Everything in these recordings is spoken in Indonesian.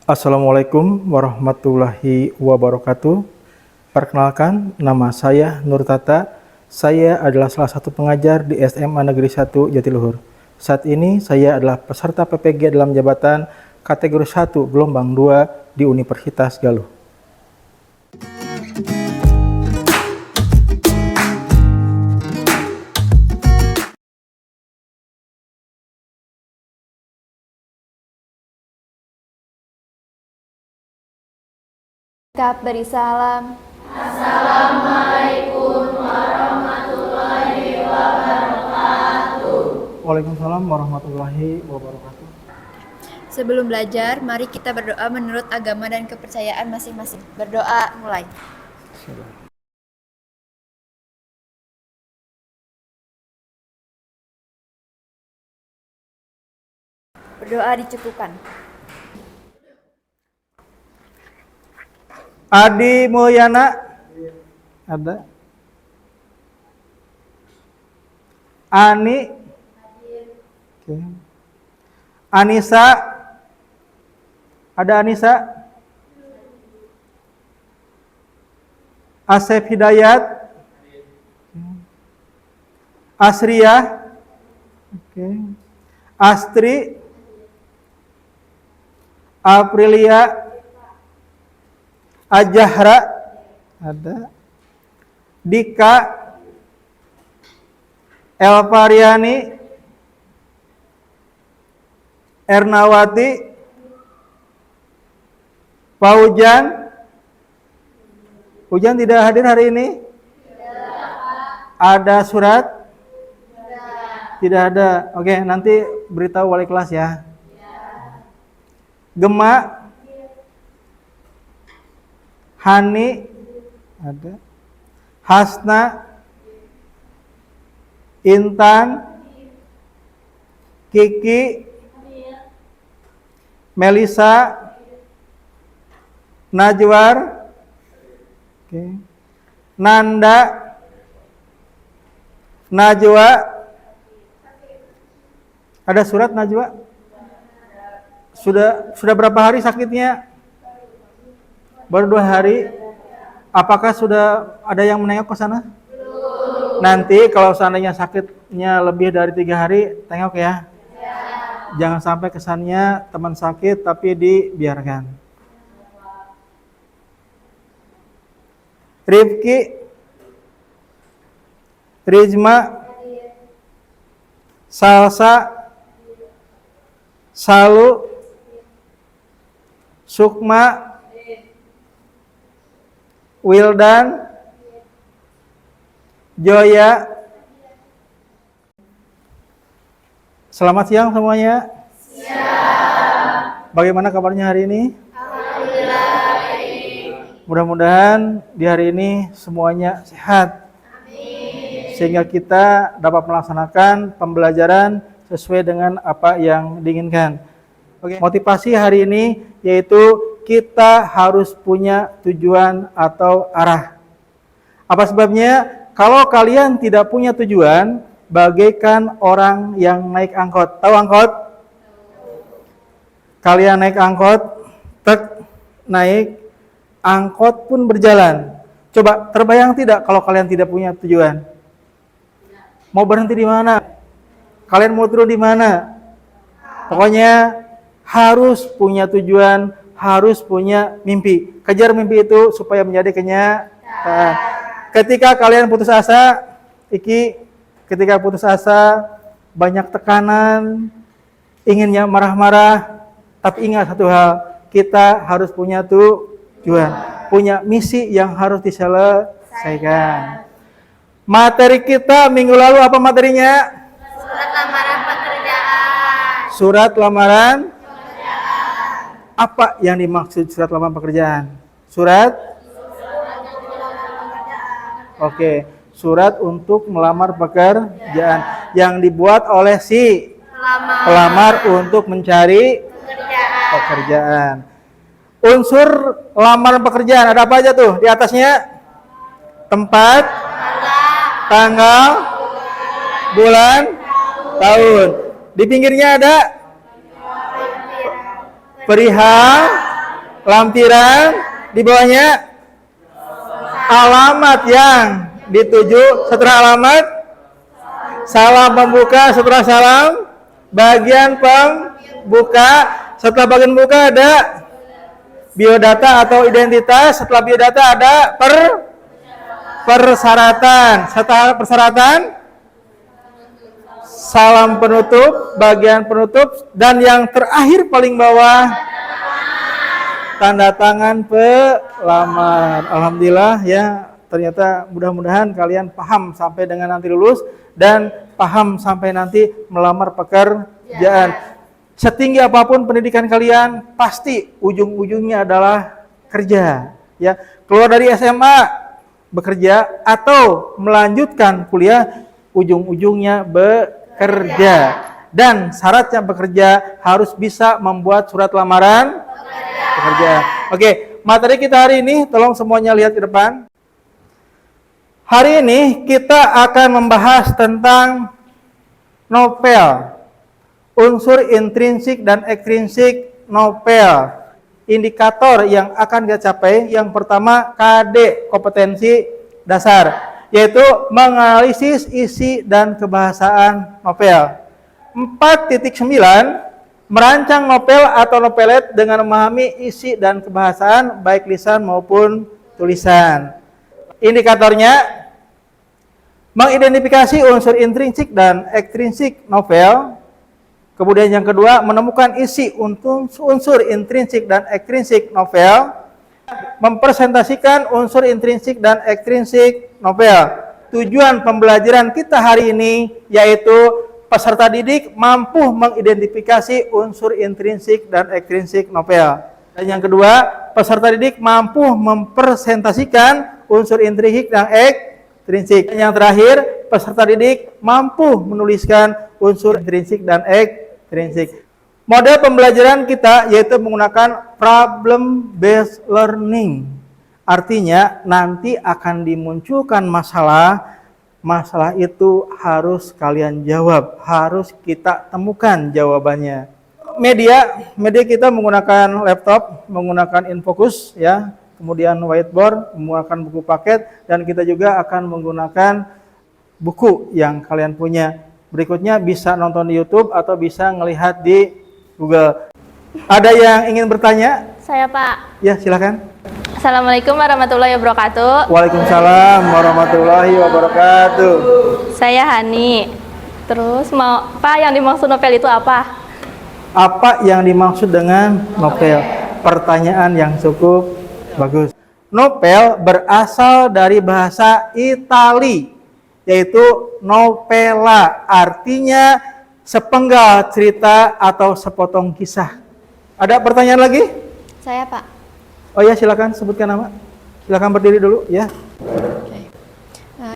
Assalamualaikum warahmatullahi wabarakatuh. Perkenalkan, nama saya Nur Tata. Saya adalah salah satu pengajar di SMA Negeri 1 Jatiluhur. Saat ini saya adalah peserta PPG dalam jabatan kategori 1 gelombang 2 di Universitas Galuh. Kap beri salam. Assalamualaikum warahmatullahi wabarakatuh. Waalaikumsalam warahmatullahi wabarakatuh. Sebelum belajar, mari kita berdoa menurut agama dan kepercayaan masing-masing. Berdoa mulai. Berdoa dicukupkan. Adi Mulyana ada. Ani. Oke. Anissa. Ada Anissa. Asep Hidayat. Asriyah. Oke. Astri. Aprilia. Ajahra ada. Dika. Elvariani. Ernawati. Paujan. Hujan tidak hadir hari ini? Ada surat? Tidak ada. Oke, nanti beritahu wali kelas ya. Gema. Hani ada. Hasna. Intan. Kiki. Melisa. Najwar. Oke. Nanda. Najwa. Ada surat Najwa? Sudah berapa hari sakitnya? Baru 2 hari. Apakah sudah ada yang menengok ke sana? Belum. Nanti kalau seandainya sakitnya lebih dari 3 hari, tengok ya. Jangan sampai kesannya teman sakit tapi dibiarkan. Rifki. Rizma. Salsa. Salu. Sukma. Wildan. Joya. Selamat siang semuanya. Siang. Bagaimana kabarnya hari ini? Alhamdulillah baik. Mudah-mudahan di hari ini semuanya sehat. Amin. Sehingga kita dapat melaksanakan pembelajaran sesuai dengan apa yang diinginkan. Oke, motivasi hari ini yaitu kita harus punya tujuan atau arah. Apa sebabnya? Kalau kalian tidak punya tujuan, bagaikan orang yang naik angkot. Tahu angkot? Kalian naik angkot, naik, angkot pun berjalan. Coba terbayang tidak kalau kalian tidak punya tujuan? Mau berhenti di mana? Kalian mau turun di mana? Pokoknya harus punya tujuan, harus punya mimpi. Kejar mimpi itu supaya menjadi kenyataan. Ketika kalian putus asa, ketika putus asa, banyak tekanan, inginnya marah-marah, tapi ingat satu hal, kita harus punya tujuan, punya misi yang harus diselesaikan. Materi kita minggu lalu apa materinya? Surat lamaran pekerjaan. Surat lamaran. Apa yang dimaksud surat lamaran pekerjaan? Surat? Oke, surat untuk melamar pekerjaan yang dibuat oleh si pelamar untuk mencari pekerjaan. Unsur lamaran pekerjaan ada apa aja tuh di atasnya? Tempat, tanggal, bulan, tahun. Di pinggirnya ada perihal lampiran, di bawahnya alamat yang dituju, setelah alamat salam pembuka, setelah salam bagian pembuka, setelah bagian pembuka ada biodata atau identitas, setelah biodata ada persyaratan, setelah persyaratan salam penutup, bagian penutup, dan yang terakhir paling bawah tanda tangan pelamar. Alhamdulillah ya, ternyata mudah-mudahan kalian paham sampai dengan nanti lulus dan paham sampai nanti melamar pekerjaan. Setinggi apapun pendidikan kalian, pasti ujung-ujungnya adalah kerja. Ya, keluar dari SMA bekerja atau melanjutkan kuliah, ujung-ujungnya bekerja. Dan syaratnya bekerja harus bisa membuat surat lamaran bekerja. Oke, materi kita hari ini tolong semuanya lihat ke depan. Hari ini kita akan membahas tentang novel. Unsur intrinsik dan ekstrinsik novel. Indikator yang akan kita capai, yang pertama KD, kompetensi dasar, yaitu menganalisis isi dan kebahasaan novel. 4.9, merancang novel atau novelet dengan memahami isi dan kebahasaan baik lisan maupun tulisan. Indikatornya, mengidentifikasi unsur intrinsik dan ekstrinsik novel. Kemudian yang kedua, menemukan isi unsur intrinsik dan ekstrinsik novel. Mempresentasikan unsur intrinsik dan ekstrinsik novel. Tujuan pembelajaran kita hari ini yaitu peserta didik mampu mengidentifikasi unsur intrinsik dan ekstrinsik novel. Dan yang kedua, peserta didik mampu mempresentasikan unsur intrinsik dan ekstrinsik. Dan yang terakhir, peserta didik mampu menuliskan unsur intrinsik dan ekstrinsik. Model pembelajaran kita yaitu menggunakan problem based learning. Artinya nanti akan dimunculkan masalah. Masalah itu harus kalian jawab, harus kita temukan jawabannya. Media kita menggunakan laptop, menggunakan infocus ya, kemudian whiteboard, menggunakan buku paket, dan kita juga akan menggunakan buku yang kalian punya. Berikutnya bisa nonton di YouTube atau bisa ngelihat di Google. Ada yang ingin bertanya? Saya Pak. Ya, silakan. Assalamualaikum warahmatullahi wabarakatuh. Waalaikumsalam warahmatullahi wabarakatuh. Saya Hani. Terus mau Pak, yang dimaksud novel itu apa? Apa yang dimaksud dengan novel? Pertanyaan yang cukup bagus. Novel berasal dari bahasa Itali, yaitu novella, artinya sepenggal cerita atau sepotong kisah. Ada pertanyaan lagi? Saya Pak. Oh ya, silakan sebutkan nama. Silakan berdiri dulu ya.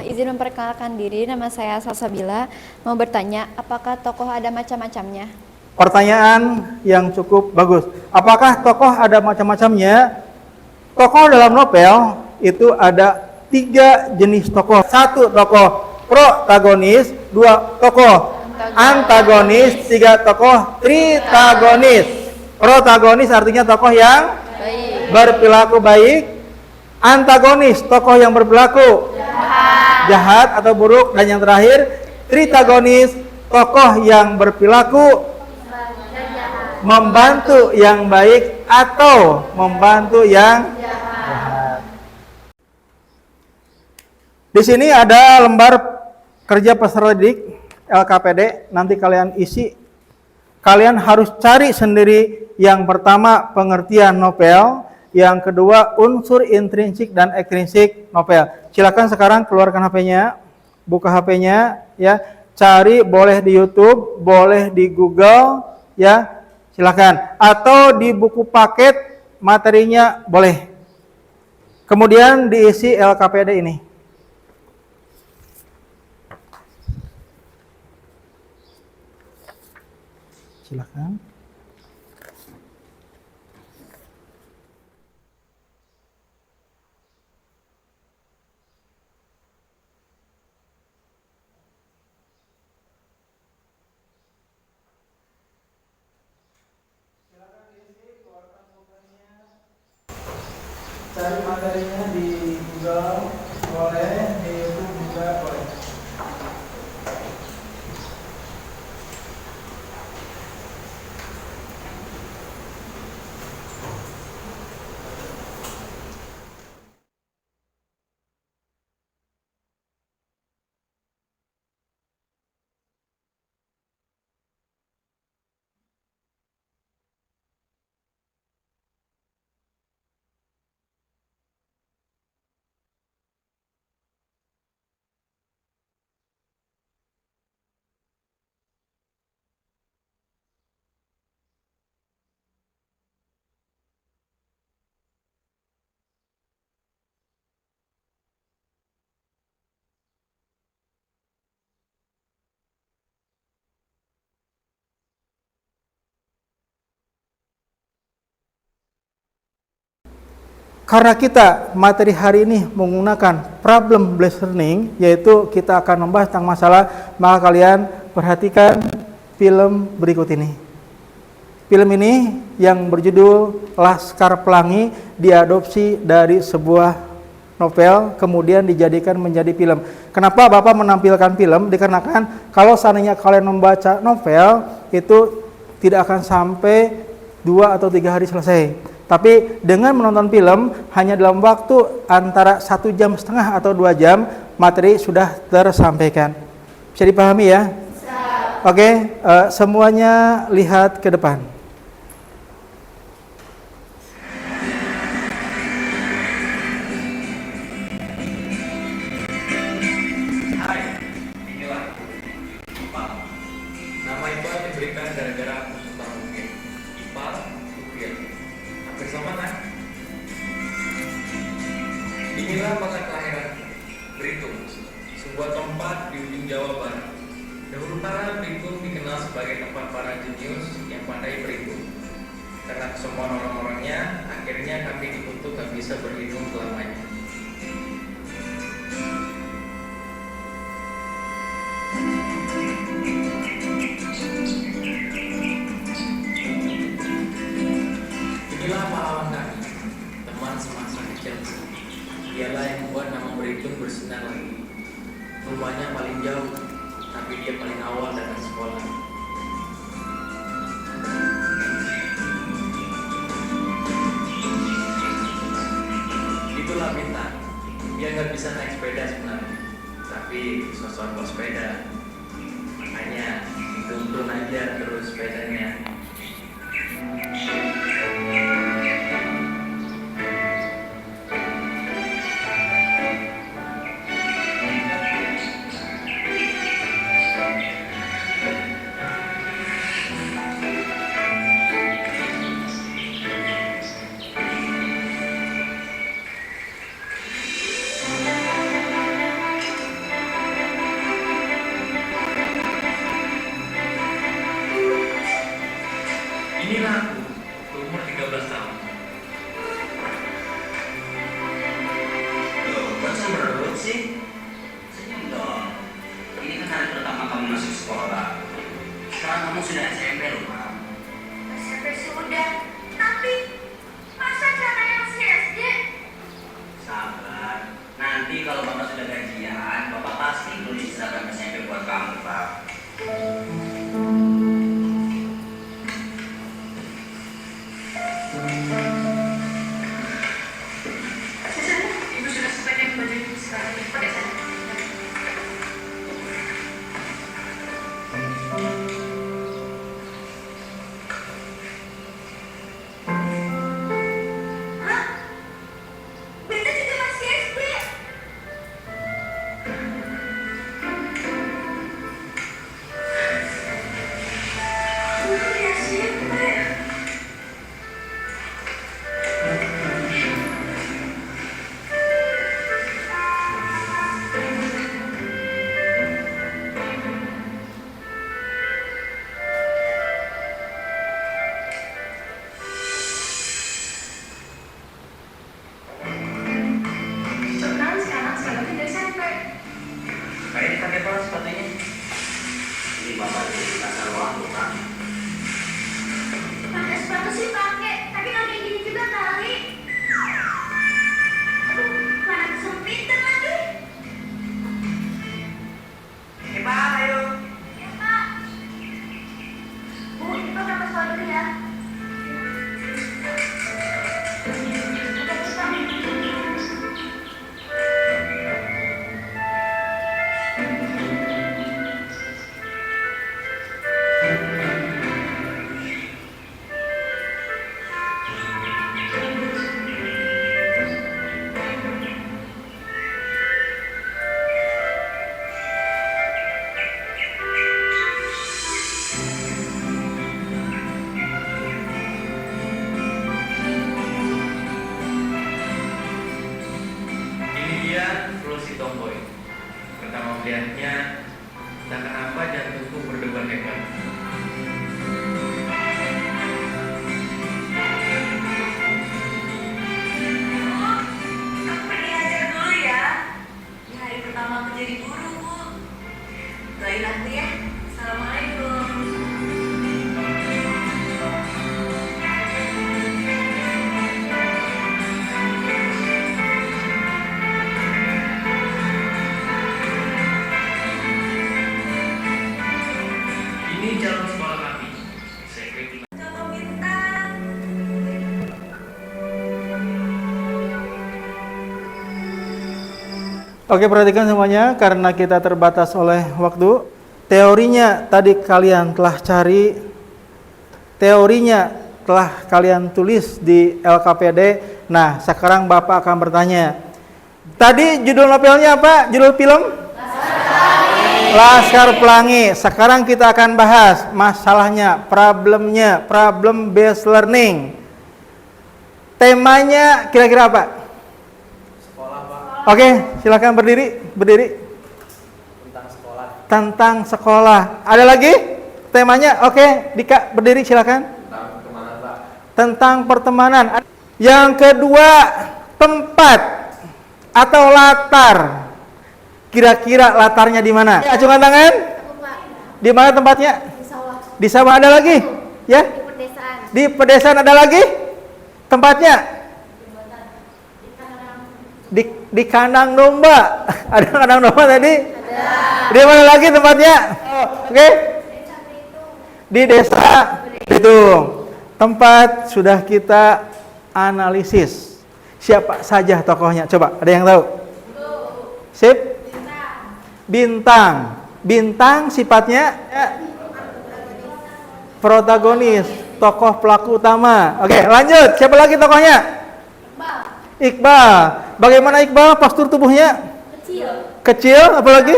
Izin memperkenalkan diri, nama saya Salsabila. Mau bertanya, apakah tokoh ada macam-macamnya? Pertanyaan yang cukup bagus. Apakah tokoh ada macam-macamnya? Tokoh dalam novel itu ada 3 jenis tokoh. 1 tokoh protagonis, 2 tokoh antagonis, 3 tokoh tritagonis. Protagonis artinya tokoh yang berperilaku baik. Antagonis tokoh yang berperilaku jahat atau buruk. Dan yang terakhir tritagonis tokoh yang berperilaku membantu yang baik atau membantu yang jahat. Di sini ada lembar kerja peserta didik LKPD, nanti kalian isi. Kalian harus cari sendiri. Yang pertama pengertian novel, yang kedua unsur intrinsik dan ekstrinsik novel. Silakan sekarang keluarkan HP-nya, buka HP-nya ya, cari, boleh di YouTube, boleh di Google ya. Silakan, atau di buku paket materinya boleh. Kemudian diisi LKPD ini. Silakan. Cari materinya di Google boleh, di YouTube juga boleh. Karena kita materi hari ini menggunakan problem based learning, yaitu kita akan membahas tentang masalah, maka kalian perhatikan film berikut ini. Film ini yang berjudul Laskar Pelangi diadopsi dari sebuah novel, kemudian dijadikan menjadi film. Kenapa Bapak menampilkan film? Dikarenakan kalau seandainya kalian membaca novel, itu tidak akan sampai 2 atau 3 hari selesai. Tapi dengan menonton film, hanya dalam waktu antara 1,5 jam atau 2 jam, materi sudah tersampaikan. Bisa dipahami ya? Oke, semuanya lihat ke depan. Hai, inilah IPAL. Nama IPAL diberikan gara-gara aku suka mungkin. IPAL, Ukir. Hampir sama kan? Inilah kota kelahiranku, Belitung, sebuah tempat di ujung Jawa Barat. Dahulu kala Belitung dikenal sebagai tempat para jenius yang pandai berhitung. Karena kesombongan orang-orangnya, akhirnya kami dikutuk gak bisa berhitung selamanya. Inilah pahlawan kami, teman semasa kecil. Dialah yang membuat nama berhitung bersinar lagi. Rumahnya paling jauh, tapi dia paling awal datang sekolah. Itulah Bintang. Dia nggak bisa naik sepeda sebenarnya, tapi sosok bawa sepeda. Makanya dituntun aja terus sepedanya. Inilah aku, umur 13 tahun. Loh, kok cemberut sih? Senyum dong. Ini kan hari pertama kamu masuk sekolah. Sekarang kamu sudah SMP loh, Mam. SMP sudah, tapi masa caranya masih SD? Sabar. Nanti kalau Bapak sudah gajian, Bapak pasti beli seragam SMP buat kamu, Pak. Ibu sudah sebagian baju ibu sekarang pakai sana. Hah? Beta juga masih SD. Ya siapa ya? Sekarang sekarang dari SMP. Kayak dipakai Pak sepatunya. Ini Bapak beli pasar uang, Pak. Pakai sepatu sih pakai, tapi nggak kayak gini juga kali. Oke, perhatikan semuanya karena kita terbatas oleh waktu. Teorinya tadi kalian telah cari, teorinya telah kalian tulis di LKPD. Nah, sekarang Bapak akan bertanya. Tadi judul novelnya apa? Judul film? Laskar Pelangi. Sekarang kita akan bahas masalahnya, problemnya, problem based learning. Temanya kira-kira apa? Sekolah, Pak. Oke, silakan berdiri. Tentang sekolah. Ada lagi? Temanya? Oke, Dika berdiri silakan. Tentang pertemanan. Yang kedua, tempat atau latar. Kira-kira latarnya di mana? Acungkan tangan. Di mana tempatnya? Di sawah. Ada lagi? Ya? Di pedesaan ada lagi? Tempatnya? Di kandang domba. Ada kandang domba tadi? Ada. Di mana lagi tempatnya? Oke. Di desa Belitung. Tempat sudah kita analisis. Siapa saja tokohnya? Coba, ada yang tahu? Sip? Bintang. Bintang sifatnya protagonis, tokoh pelaku utama. Oke, lanjut. Siapa lagi tokohnya? Iqbal. Bagaimana Iqbal? Postur tubuhnya? Kecil. Apalagi?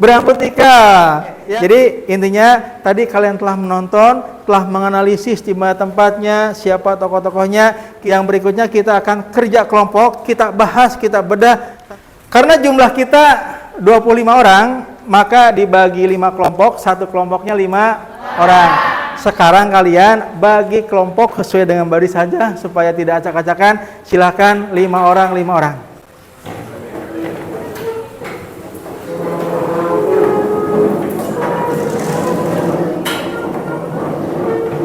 Berambut ikal. Ya. Jadi intinya tadi kalian telah menonton, telah menganalisis di mana tempatnya, siapa tokoh-tokohnya. Yang berikutnya kita akan kerja kelompok, kita bahas, kita bedah. Karena jumlah kita 25 orang, maka dibagi 5 kelompok, satu kelompoknya 5 orang. Sekarang kalian bagi kelompok sesuai dengan baris saja supaya tidak acak-acakan. Silakan 5 orang, 5 orang.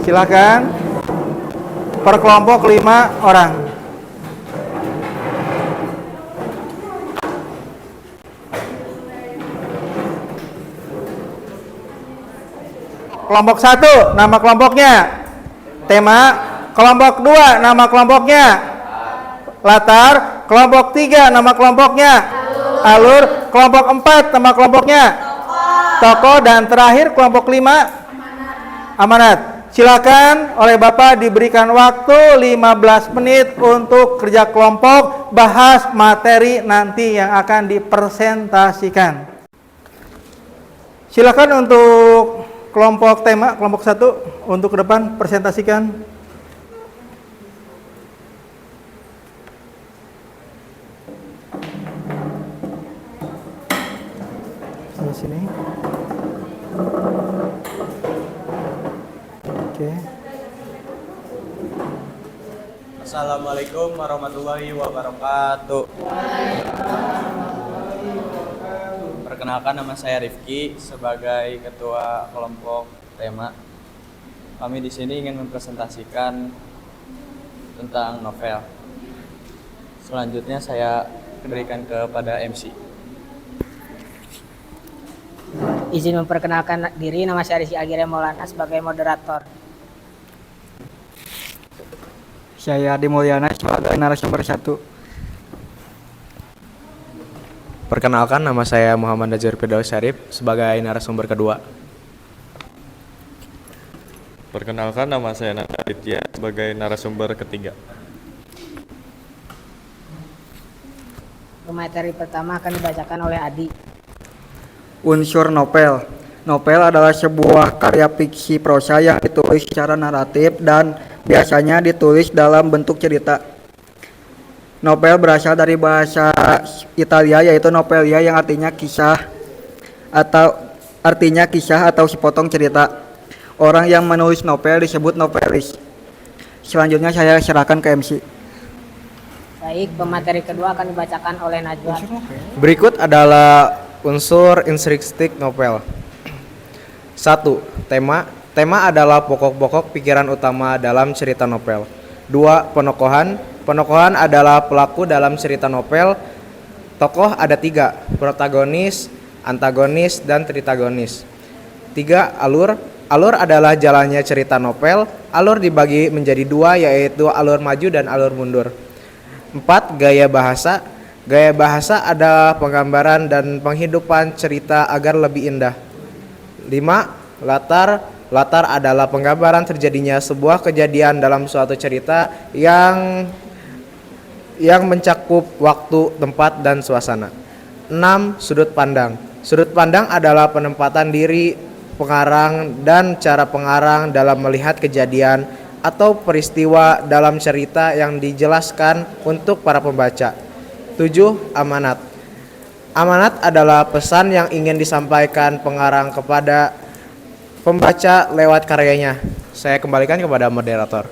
Silakan. Per kelompok 5 orang. Kelompok 1, nama kelompoknya tema. Kelompok 2, nama kelompoknya latar. Kelompok 3, nama kelompoknya alur. Kelompok 4, nama kelompoknya tokoh. Dan terakhir kelompok 5 amanat. Silakan oleh Bapak diberikan waktu 15 menit untuk kerja kelompok, bahas materi nanti yang akan dipresentasikan. Silakan untuk kelompok tema, kelompok 1 untuk ke depan presentasikan. Di sini. Oke. Assalamualaikum warahmatullahi wabarakatuh. Perkenalkan, nama saya Rifki sebagai ketua kelompok tema. Kami di sini ingin mempresentasikan tentang novel. Selanjutnya saya berikan kepada MC. Izin memperkenalkan diri, nama saya Rizky Agire Maulana sebagai moderator. Saya Adi Mulyana sebagai narasumber 1. Perkenalkan, nama saya Muhammad Nazir Firdaus Syarif sebagai narasumber kedua. Perkenalkan, nama saya Nanda Aditya sebagai narasumber ketiga. Materi pertama akan dibacakan oleh Adi. Unsur novel. Novel adalah sebuah karya fiksi prosa yang ditulis secara naratif dan biasanya ditulis dalam bentuk cerita. Novel berasal dari bahasa Italia yaitu novelia yang artinya kisah atau sepotong cerita. Orang yang menulis novel disebut novelis. Selanjutnya saya serahkan ke MC. Baik, pemateri kedua akan dibacakan oleh Najwa. Berikut adalah unsur intrinsik novel. 1. Tema. Tema adalah pokok-pokok pikiran utama dalam cerita novel. 2. Penokohan. Penokohan adalah pelaku dalam cerita novel. Tokoh ada 3, protagonis, antagonis, dan tritagonis. 3. Alur. Alur adalah jalannya cerita novel. Alur dibagi menjadi 2, yaitu alur maju dan alur mundur. 4. Gaya bahasa. Gaya bahasa adalah penggambaran dan penghidupan cerita agar lebih indah. 5. Latar. Latar adalah penggambaran terjadinya sebuah kejadian dalam suatu cerita yang mencakup waktu, tempat, dan suasana. 6. Sudut pandang. Sudut pandang adalah penempatan diri pengarang dan cara pengarang dalam melihat kejadian atau peristiwa dalam cerita yang dijelaskan untuk para pembaca. 7. Amanat. Amanat adalah pesan yang ingin disampaikan pengarang kepada pembaca lewat karyanya. Saya kembalikan kepada moderator.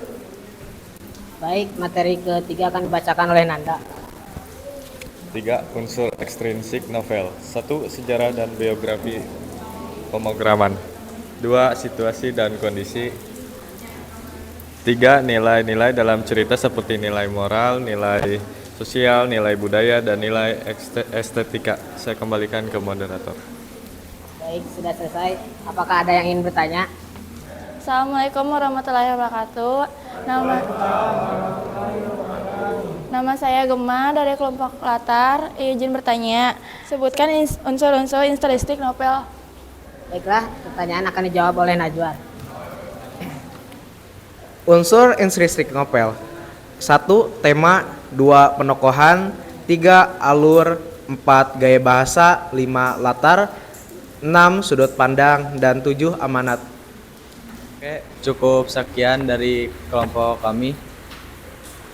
Baik, materi ketiga akan dibacakan oleh Nanda. 3. Unsur ekstrinsik novel. 1. Sejarah dan biografi pemrograman. 2. Situasi dan kondisi. 3. Nilai-nilai dalam cerita seperti nilai moral, nilai sosial, nilai budaya, dan nilai estetika. Saya kembalikan ke moderator. Baik, sudah selesai. Apakah ada yang ingin bertanya? Assalamualaikum warahmatullahi wabarakatuh. Nama saya Gemma dari kelompok Latar. Izin bertanya, sebutkan unsur-unsur instilistik novel. Baiklah, pertanyaan akan dijawab oleh Najwa. Unsur instilistik novel. 1. Tema. 2. Penokohan. 3. Alur. 4. Gaya bahasa. 5. Latar. 6. Sudut pandang. Dan 7. Amanat. Oke, cukup sekian dari kelompok kami.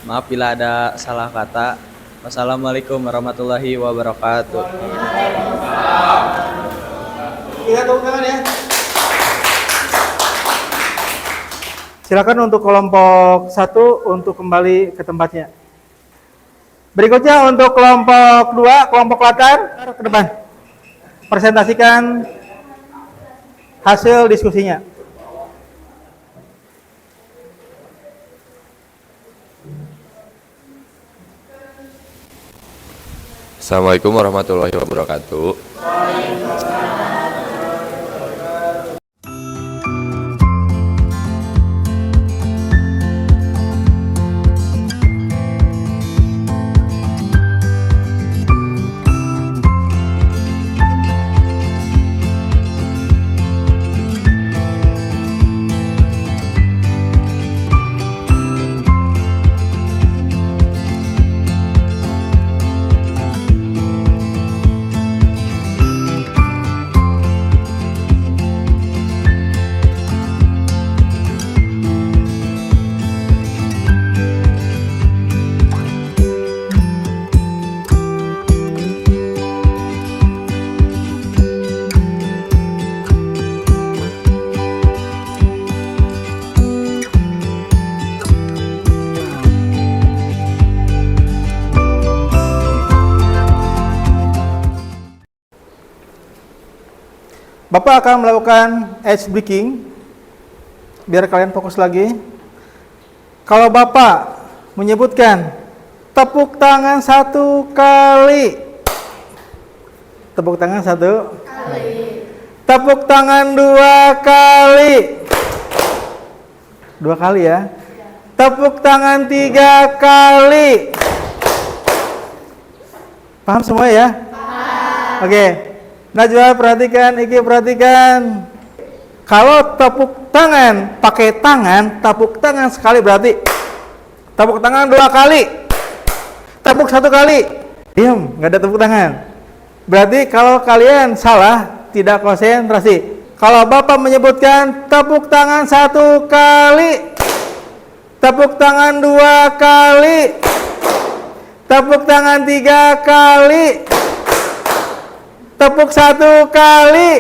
Maaf bila ada salah kata. Wassalamualaikum warahmatullahi wabarakatuh. Kita tepuk tangan ya. Silakan untuk kelompok 1 untuk kembali ke tempatnya. Berikutnya untuk kelompok 2, kelompok Latar ke depan. Presentasikan hasil diskusinya. Assalamualaikum warahmatullahi wabarakatuh. Bapak akan melakukan ice breaking biar kalian fokus lagi. Kalau Bapak menyebutkan tepuk tangan 1 kali, tepuk tangan 1 kali, tepuk tangan 2 kali, 2 kali ya, tepuk tangan 3 kali. Paham semua ya? Paham. Oke. Najwa perhatikan, Iki perhatikan. Kalau tepuk tangan pakai tangan, tepuk tangan sekali berarti tepuk tangan 2 kali. Tepuk 1 kali, diam, nggak ada tepuk tangan. Berarti kalau kalian salah, tidak konsentrasi. Kalau Bapak menyebutkan tepuk tangan 1 kali, tepuk tangan 2 kali, tepuk tangan 3 kali, tepuk 1 kali.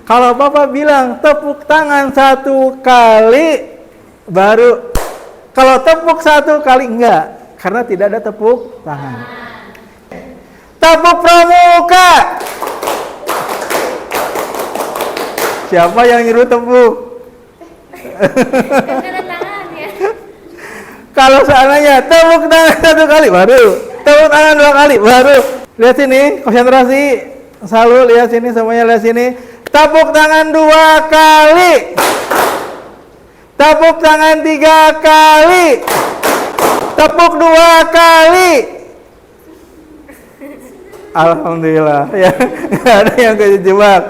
Kalau Bapak bilang tepuk tangan 1 kali, baru. Kalau tepuk 1 kali enggak, karena tidak ada tepuk tangan. Tepuk pramuka. Siapa yang nyuruh tepuk? Kalau seandainya tepuk tangan 1 kali baru, tepuk tangan 2 kali baru. Lihat sini, konsentrasi. Selalu lihat sini, semuanya lihat sini. Tepuk tangan 2 kali. Tepuk tangan 3 kali. Tepuk 2 kali. Alhamdulillah ya. Nggak ada yang kejebak.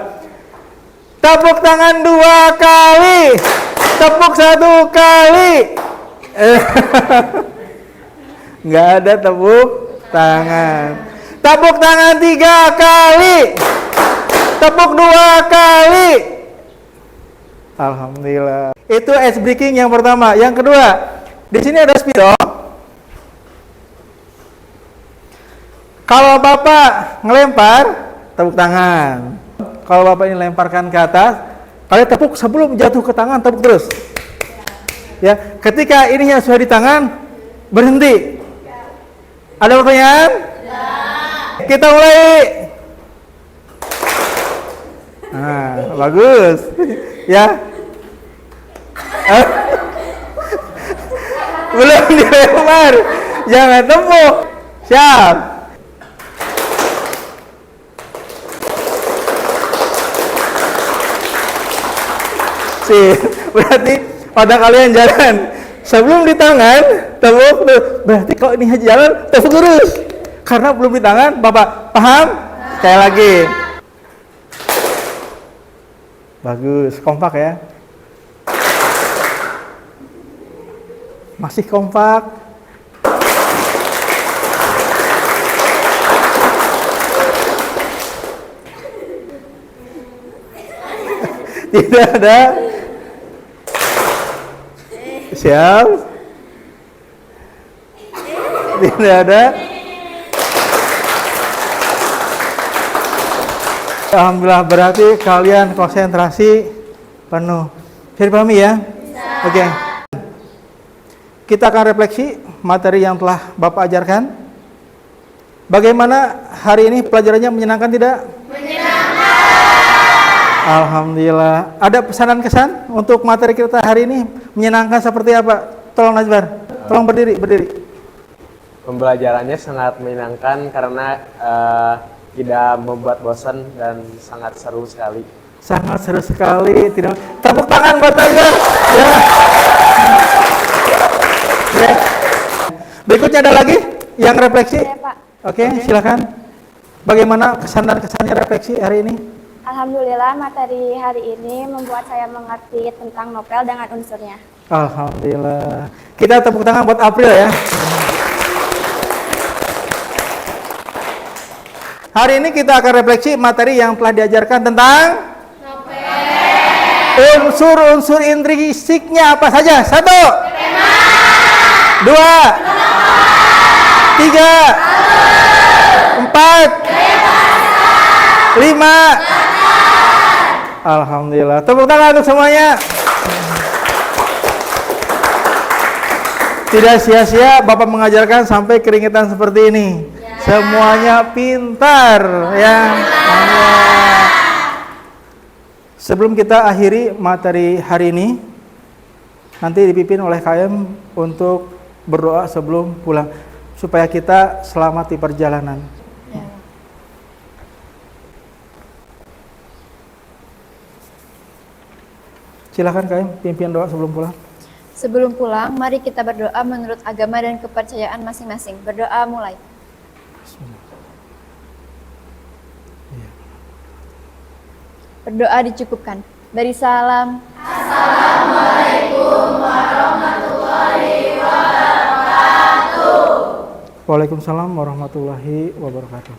Tepuk tangan 2 kali. Tepuk 1 kali. Nggak ada tepuk tangan. Tepuk tangan 3 kali. Tepuk 2 kali. Alhamdulillah. Itu ice breaking yang pertama. Yang kedua, di sini ada spidol. Kalau Bapak ngelempar, tepuk tangan. Kalau Bapak ini lemparkan ke atas, kalian tepuk sebelum jatuh ke tangan, tepuk terus. Ya, ketika ininya sudah di tangan, berhenti. Ada pertanyaan? Kita mulai. Nah, bagus. Ya. Belum dilempar. Jangan tepuk. Siap. Berarti pada kalian jalan sebelum di tangan tepuk. Berarti kalau ini jalan tepuk terus. Karena belum di tangan, Bapak paham? Sekali lagi. Bagus, kompak ya. Masih kompak. Tidak ada. Siap. Tidak ada. Alhamdulillah, berarti kalian konsentrasi penuh. Bisa dipahami ya? Oke. Kita akan refleksi materi yang telah Bapak ajarkan. Bagaimana hari ini pelajarannya, menyenangkan tidak? Menyenangkan. Alhamdulillah. Ada pesanan kesan untuk materi kita hari ini? Menyenangkan seperti apa? Tolong Najbar. Tolong berdiri. Pembelajarannya sangat menyenangkan karena tidak membuat bosan dan sangat seru sekali. Sangat seru sekali. Tidak. Tepuk tangan buat Najbar. Ya. Ya. Berikutnya ada lagi yang refleksi? Ya, Pak. Oke, silakan. Bagaimana kesan dan kesannya refleksi hari ini? Alhamdulillah, materi hari ini membuat saya mengerti tentang novel dengan unsurnya. Alhamdulillah. Kita tepuk tangan buat April ya. Hari ini kita akan refleksi materi yang telah diajarkan tentang unsur-unsur intrisiknya apa saja? 1, 2, 3, 4, 5. Alhamdulillah. Tepuk tangan untuk semuanya. Tidak sia-sia Bapak mengajarkan sampai keringetan seperti ini. Semuanya pintar ya. Sebelum kita akhiri materi hari ini, nanti dipimpin oleh KM untuk berdoa sebelum pulang supaya kita selamat di perjalanan. Silakan KM pimpin doa sebelum pulang. Sebelum pulang, mari kita berdoa menurut agama dan kepercayaan masing-masing. Berdoa mulai. Berdoa dicukupkan. Beri salam. Assalamualaikum warahmatullahi wabarakatuh. Waalaikumsalam warahmatullahi wabarakatuh.